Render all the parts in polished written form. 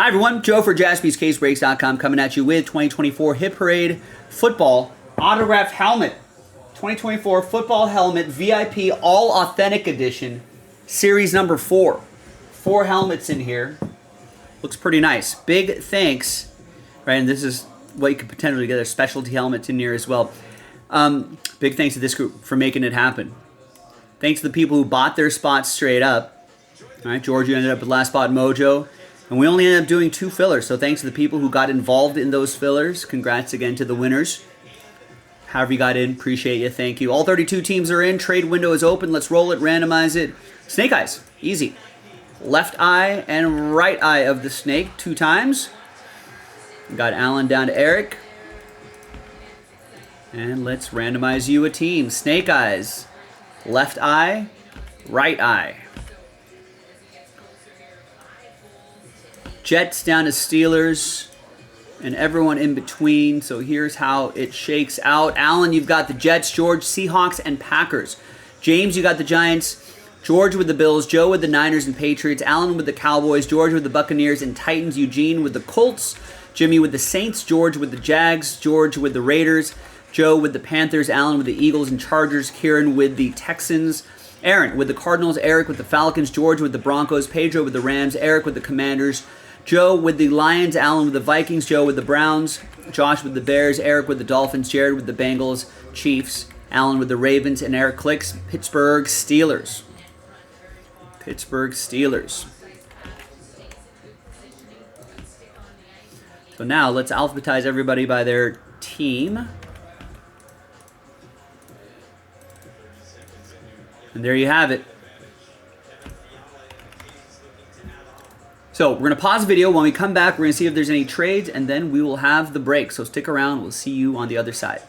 Hi everyone, Joe for JaspysCaseBreaks.com coming at you with 2024 Hit Parade Football Autographed Helmet. 2024 Football Helmet VIP All Authentic Edition, Series number 4. 4 helmets in here. Looks pretty nice. Big thanks, right, and this is what you could potentially get, a specialty helmet in here as well. Big thanks to this group for making it happen. Thanks to the people who bought their spots straight up. All right, George, you ended up with last spot mojo. And we only ended up doing 2 fillers, so thanks to the people who got involved in those fillers. Congrats again to the winners. However you got in, appreciate you, thank you. All 32 teams are in, trade window is open, let's roll it, randomize it. Snake eyes, easy. Left eye and right eye of the snake 2 times. Got Alan down to Eric. And let's randomize you a team. Snake eyes, left eye, right eye. Jets down to Steelers and everyone in between. So here's how it shakes out. Alan, you've got the Jets. George, Seahawks and Packers. James, you got the Giants. George with the Bills. Joe with the Niners and Patriots. Alan with the Cowboys. George with the Buccaneers and Titans. Eugene with the Colts. Jimmy with the Saints. George with the Jags. George with the Raiders. Joe with the Panthers. Alan with the Eagles and Chargers. Kieran with the Texans. Aaron with the Cardinals. Eric with the Falcons. George with the Broncos. Pedro with the Rams. Eric with the Commanders. Joe with the Lions, Alan with the Vikings, Joe with the Browns, Josh with the Bears, Eric with the Dolphins, Jared with the Bengals, Chiefs, Alan with the Ravens, and Eric clicks Pittsburgh Steelers. Pittsburgh Steelers. So now let's alphabetize everybody by their team. And there you have it. So we're going to pause the video. When we come back, we're going to see if there's any trades, and then we will have the break. So stick around. We'll see you on the other side.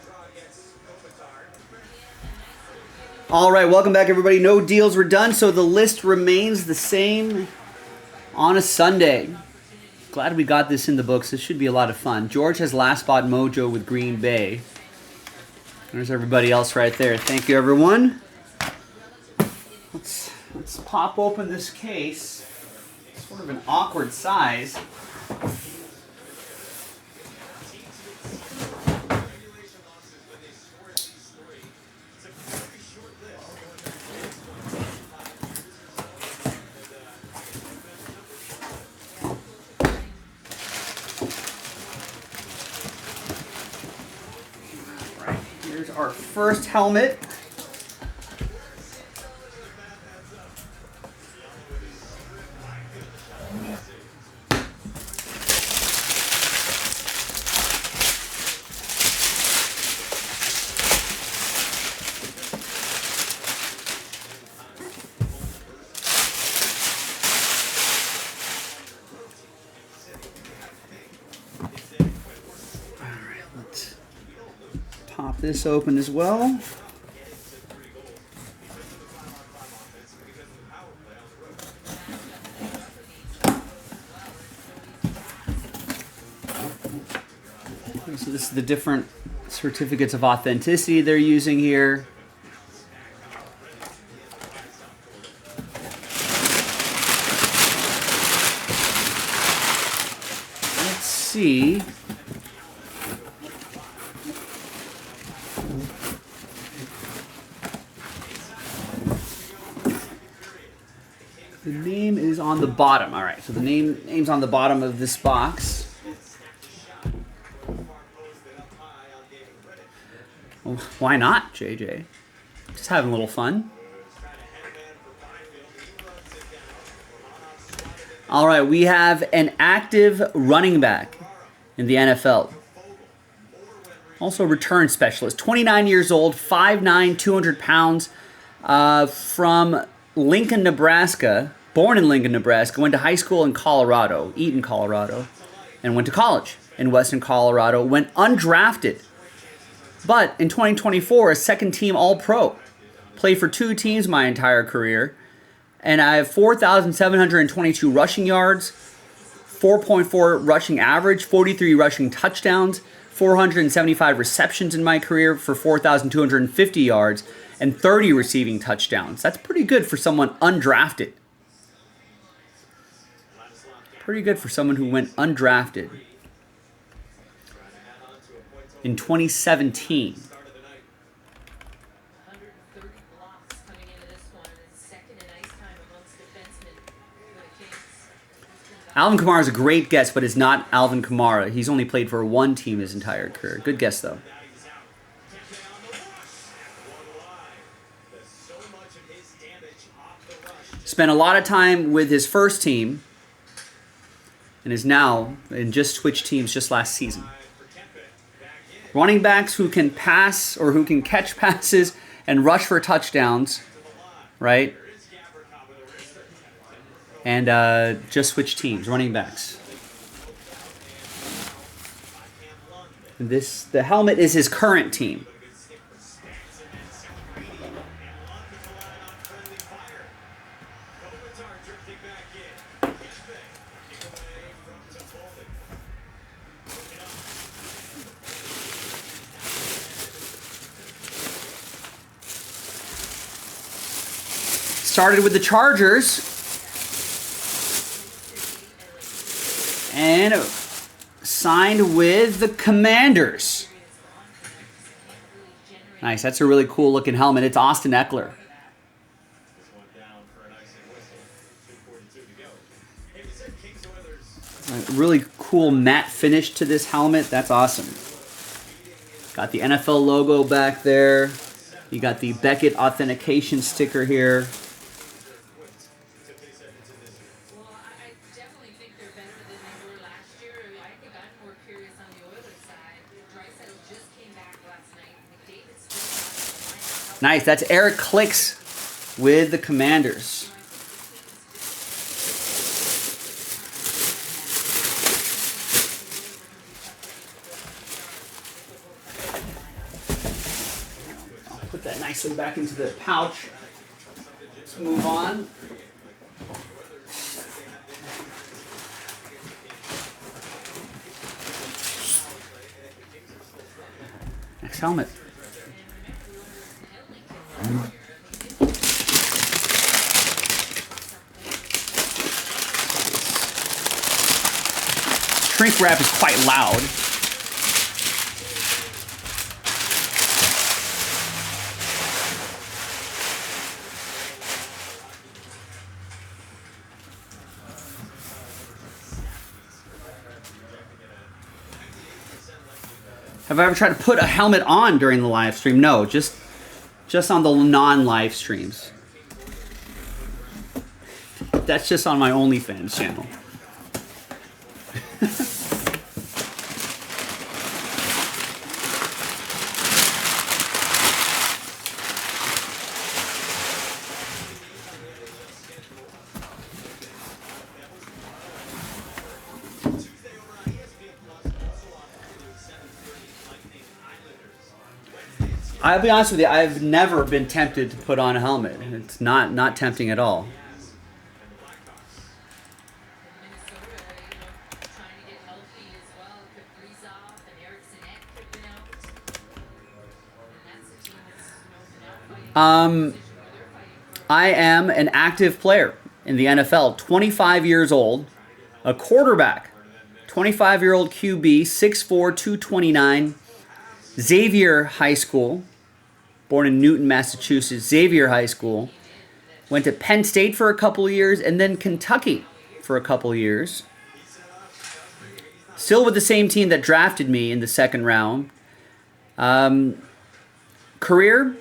All right, welcome back, everybody. No deals were done, so the list remains the same on a Sunday. Glad we got this in the books. This should be a lot of fun. George has last spot mojo with Green Bay. There's everybody else right there. Thank you, everyone. Let's pop open this case. Sort of an awkward size. All right, here's our first helmet. Pop this open as well. So this is the different certificates of authenticity they're using here. Let's see. The name is on the bottom. All right, so the name's on the bottom of this box. Well, why not, JJ? Just having a little fun. All right, we have an active running back in the NFL. Also a return specialist. 29 years old, 5'9", 200 pounds, from Lincoln, Nebraska, born in Lincoln, Nebraska, went to high school in Colorado, Eaton, Colorado, and went to college in Western Colorado, went undrafted. But in 2024, a second-team All-Pro. Played for 2 teams my entire career. And I have 4,722 rushing yards, 4.4 rushing average, 43 rushing touchdowns, 475 receptions in my career for 4,250 yards, and 30 receiving touchdowns. That's pretty good for someone undrafted. Pretty good for someone who went undrafted in 2017. Alvin Kamara is a great guess, but it's not Alvin Kamara. He's only played for one team his entire career. Good guess, though. Spent a lot of time with his first team and is now and just switched teams just last season. Running backs who can pass or who can catch passes and rush for touchdowns, right? And just switch teams, running backs. The helmet is his current team. Started with the Chargers. And signed with the Commanders. Nice. That's a really cool looking helmet. It's Austin Eckler. A really cool matte finish to this helmet. That's awesome. Got the NFL logo back there. You got the Beckett authentication sticker here. Nice. That's Eric Clicks with the Commanders. I'll put that nicely back into the pouch. Let's move on. Next helmet. Shrink wrap is quite loud. Have I ever tried to put a helmet on during the live stream? No, just on the non-live streams. That's just on my OnlyFans channel. I'll be honest with you, I've never been tempted to put on a helmet. It's not tempting at all. I am an active player in the NFL, 25 years old, a quarterback, 25-year-old QB, 6'4", 229, Xavier High School, born in Newton, Massachusetts, Xavier High School, went to Penn State for a couple of years, and then Kentucky for a couple of years. Still with the same team that drafted me in the second round. Career,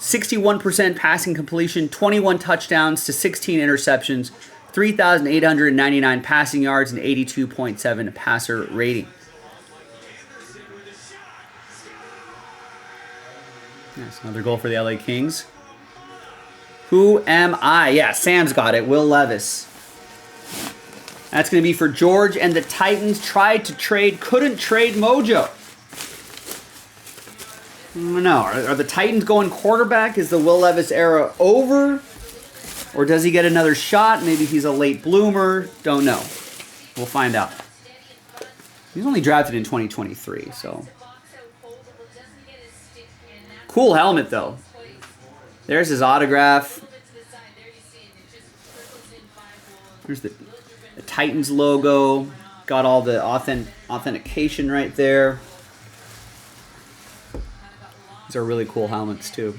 61% passing completion, 21 touchdowns to 16 interceptions, 3,899 passing yards, and 82.7 passer rating. That's another goal for the LA Kings. Who am I? Yeah, Sam's got it. Will Levis. That's going to be for George and the Titans. Tried to trade, couldn't trade Mojo. No, are the Titans going quarterback? Is the Will Levis era over? Or does he get another shot? Maybe he's a late bloomer. Don't know. We'll find out. He's only drafted in 2023, so. Cool helmet, though. There's his autograph. The Titans logo. Got all the authentication right there. These are really cool helmets too.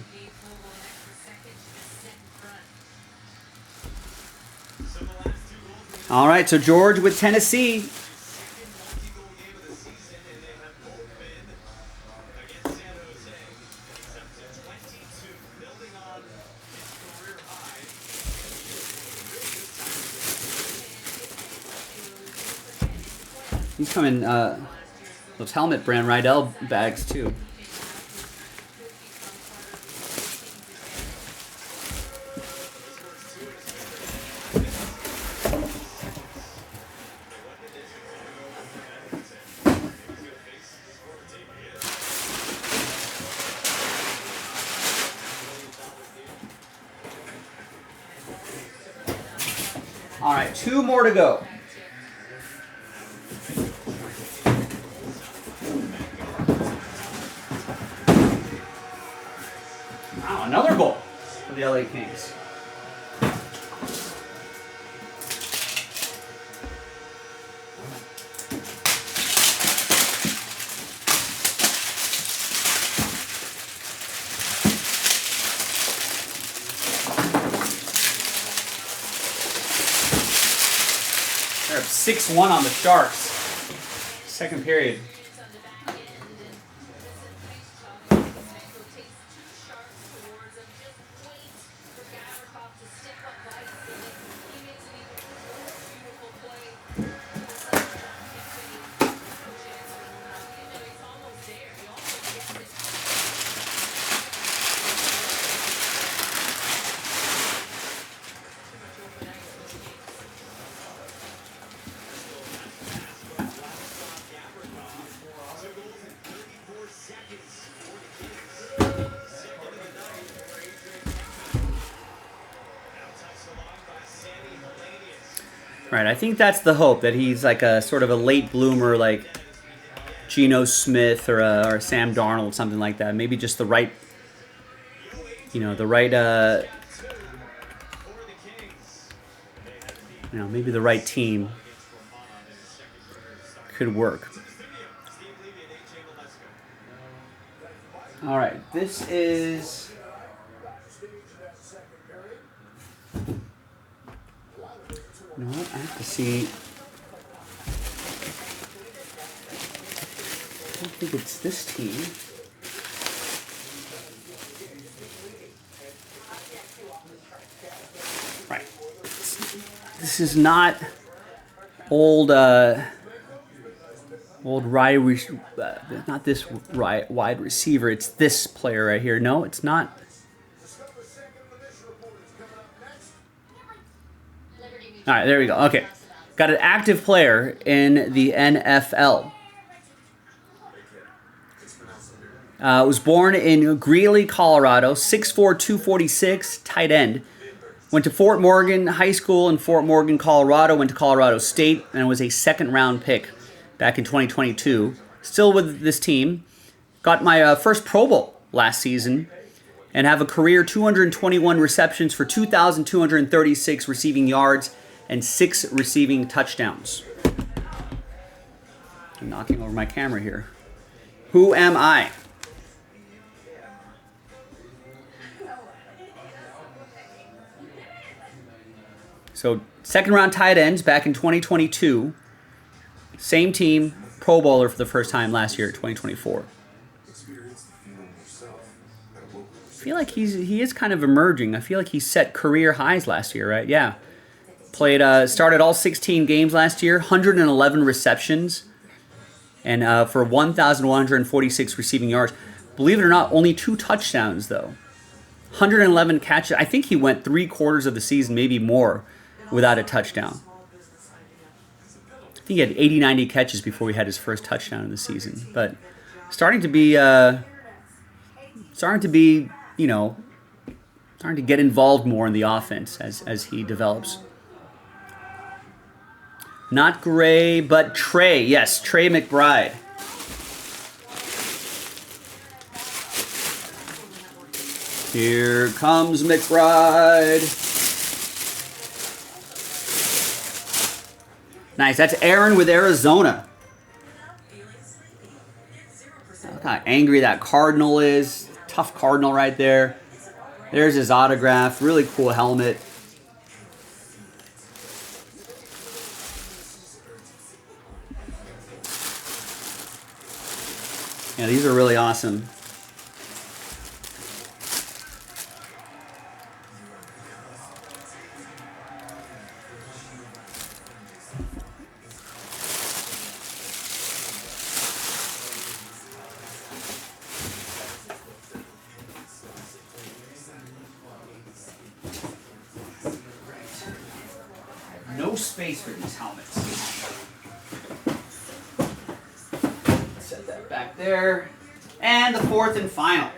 All right, so George with Tennessee. These come in those helmet brand Rydell bags too. All right, 2 more to go. Wow, another goal for the LA Kings. They're up 6-1 on the Sharks. Second period. Right, I think that's the hope, that he's like a sort of a late bloomer, like Geno Smith or Sam Darnold, something like that. Maybe just the right, maybe the right team could work. All right, this is. You know what? I have to see. I don't think it's this team. Right. This is not old not this wide receiver. It's this player right here. No, it's not. All right, there we go. Okay. Got an active player in the NFL. Was born in Greeley, Colorado, 6'4", 246, tight end. Went to Fort Morgan High School in Fort Morgan, Colorado. Went to Colorado State and was a second-round pick back in 2022. Still with this team. Got my first Pro Bowl last season. And have a career 221 receptions for 2,236 receiving yards and 6 receiving touchdowns. I'm knocking over my camera here. Who am I? So, second-round tight ends back in 2022. Same team, Pro Bowler for the first time last year, 2024. I feel like he is kind of emerging. I feel like he set career highs last year, right? Yeah. Started all 16 games last year, 111 receptions, and for 1,146 receiving yards. Believe it or not, only 2 touchdowns, though. 111 catches. I think he went 3/4 of the season, maybe more, without a touchdown. I think he had 80, 90 catches before he had his first touchdown in the season. But starting to get involved more in the offense as he develops. Not Gray, but Trey. Yes, Trey McBride. Here comes McBride. Nice. That's Aaron with Arizona. Look how angry that Cardinal is. Tough Cardinal right there. There's his autograph. Really cool helmet. Yeah, these are really awesome. No space for these helmets. Set that back there. And the fourth and final.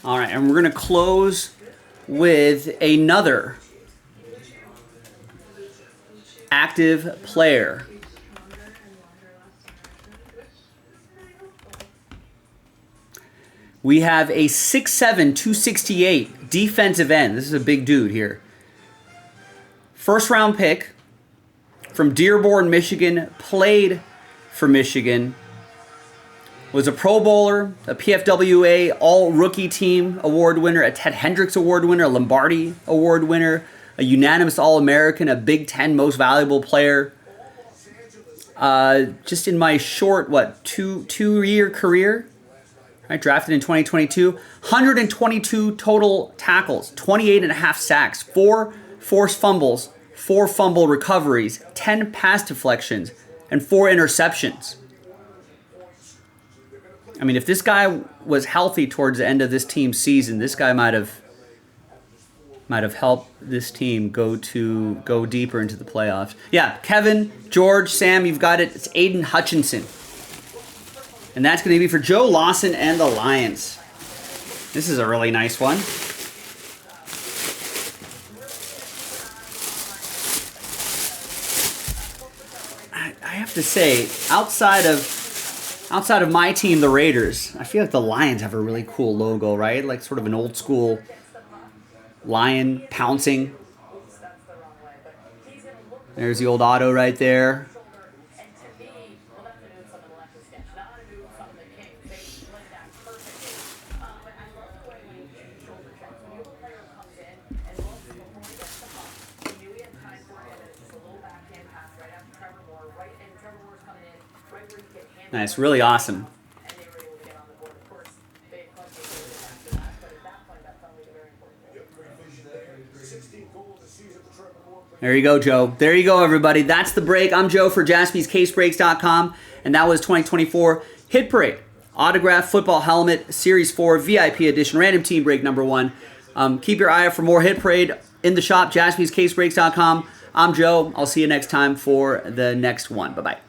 All right, and we're going to close with another active player. We have a 6'7", 268 defensive end. This is a big dude here. First round pick from Dearborn, Michigan. Played for Michigan. Was a Pro Bowler, a PFWA All-Rookie Team Award winner, a Ted Hendricks Award winner, a Lombardi Award winner, a unanimous All-American, a Big Ten Most Valuable Player. Just in my short, two-year career, right, drafted in 2022, 122 total tackles, 28.5 sacks, 4 forced fumbles, 4 fumble recoveries, 10 pass deflections, and 4 interceptions. I mean, if this guy was healthy towards the end of this team's season, this guy might have helped this team go deeper into the playoffs. Yeah, Kevin, George, Sam, you've got it. It's Aiden Hutchinson. And that's going to be for Joe Lawson and the Lions. This is a really nice one. I have to say, outside of my team, the Raiders, I feel like the Lions have a really cool logo, right? Like sort of an old school lion pouncing. There's the old auto right there. Nice, really awesome. There you go, Joe. There you go, everybody. That's the break. I'm Joe for JaspysCaseBreaks.com, and that was 2024 Hit Parade Autograph Football Helmet Series 4 VIP Edition Random Team Break number 1. Keep your eye out for more Hit Parade in the shop, JaspysCaseBreaks.com. I'm Joe. I'll see you next time for the next one. Bye-bye.